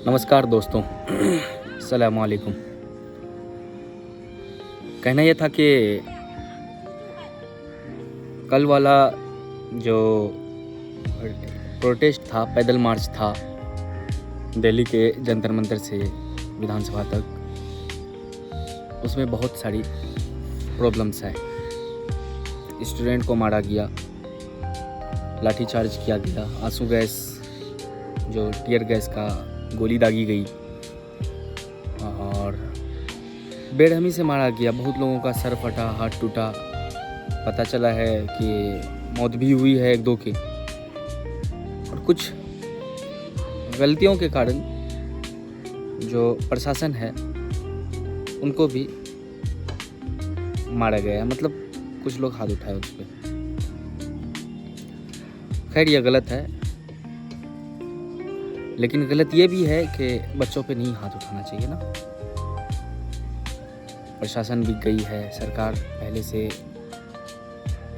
नमस्कार दोस्तों। अस्सलाम वालेकुम। कहना यह था कि कल वाला जो प्रोटेस्ट था, पैदल मार्च था दिल्ली के जंतर मंतर से विधानसभा तक, उसमें बहुत सारी प्रॉब्लम्स हैं। स्टूडेंट को मारा गया, लाठीचार्ज किया गया, आंसू गैस जो टीयर गैस का गोली दागी गई और बेरहमी से मारा गया। बहुत लोगों का सर फटा, हाथ टूटा। पता चला है कि मौत भी हुई है एक दो की। और कुछ गलतियों के कारण जो प्रशासन है उनको भी मारा गया है, मतलब कुछ लोग हाथ उठाए उस पर। खैर यह गलत है, लेकिन गलत ये भी है कि बच्चों पे नहीं हाथ उठाना चाहिए ना। प्रशासन भी गई है, सरकार पहले से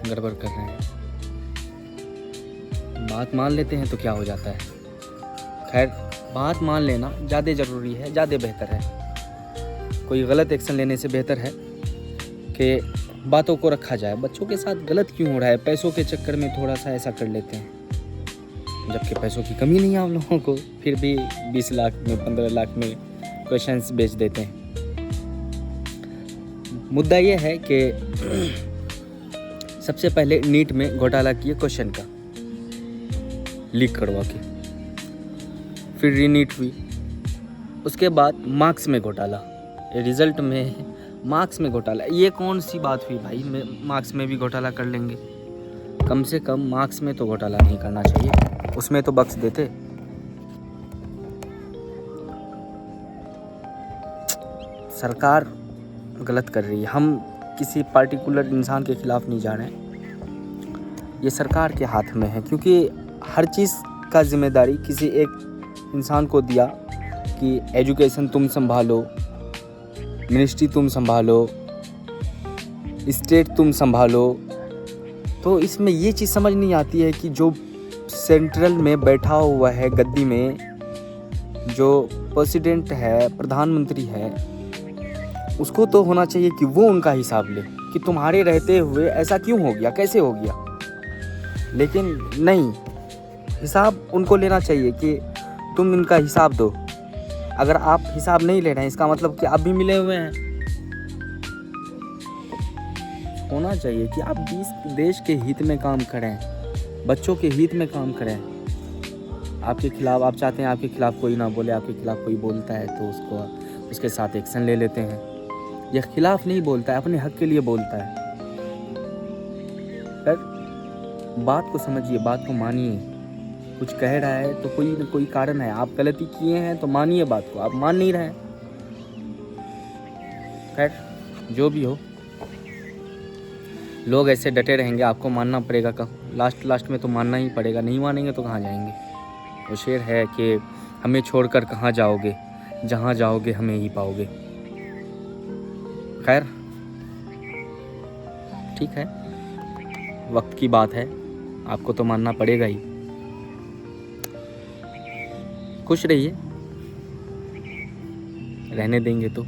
गड़बड़ कर रहे हैं। बात मान लेते हैं तो क्या हो जाता है। खैर बात मान लेना ज़्यादा ज़रूरी है, ज़्यादा बेहतर है। कोई गलत एक्शन लेने से बेहतर है कि बातों को रखा जाए। बच्चों के साथ गलत क्यों हो रहा है? पैसों के चक्कर में थोड़ा सा ऐसा कर लेते हैं, जबकि पैसों की कमी नहीं है आप लोगों को, फिर भी 20 लाख में 15 लाख में क्वेश्चंस बेच देते हैं। मुद्दा ये है कि सबसे पहले नीट में घोटाला किए क्वेश्चन का, लीक करवा के, फिर रीनीट हुई। उसके बाद मार्क्स में घोटाला, रिजल्ट में मार्क्स में घोटाला। ये कौन सी बात हुई भाई? मार्क्स में भी घोटाला कर लेंगे? कम से कम मार्क्स में तो घोटाला नहीं करना चाहिए, उसमें तो बख्श देते। सरकार गलत कर रही है। हम किसी पार्टिकुलर इंसान के खिलाफ नहीं जा रहे हैं, ये सरकार के हाथ में है, क्योंकि हर चीज़ का जिम्मेदारी किसी एक इंसान को दिया कि एजुकेशन तुम संभालो, मिनिस्ट्री तुम संभालो, स्टेट तुम संभालो। तो इसमें ये चीज़ समझ नहीं आती है कि जो सेंट्रल में बैठा हुआ है गद्दी में, जो प्रेसिडेंट है, प्रधानमंत्री है, उसको तो होना चाहिए कि वो उनका हिसाब ले कि तुम्हारे रहते हुए ऐसा क्यों हो गया, कैसे हो गया। लेकिन नहीं, हिसाब उनको लेना चाहिए कि तुम इनका हिसाब दो। अगर आप हिसाब नहीं ले रहे हैं, इसका मतलब कि आप भी मिले हुए हैं। होना चाहिए कि आप देश के हित में काम करें, बच्चों के हित में काम करें। आपके खिलाफ, आप चाहते हैं आपके खिलाफ कोई ना बोले, आपके खिलाफ कोई बोलता है तो उसके साथ एक्शन ले लेते हैं। यह खिलाफ नहीं बोलता है, अपने हक के लिए बोलता है। पर बात को समझिए, बात को मानिए। कुछ कह रहा है तो कोई न कोई कारण है। आप गलती किए हैं तो मानिए बात को, आप मान नहीं रहे हैं। खैर जो भी हो, लोग ऐसे डटे रहेंगे, आपको मानना पड़ेगा। लास्ट में तो मानना ही पड़ेगा। नहीं मानेंगे तो कहाँ जाएंगे? वो शेर है कि हमें छोड़कर कहाँ जाओगे, जहाँ जाओगे हमें ही पाओगे। खैर ठीक है, वक्त की बात है, आपको तो मानना पड़ेगा ही। खुश रहिए, रहने देंगे तो।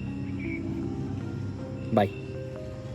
बाय।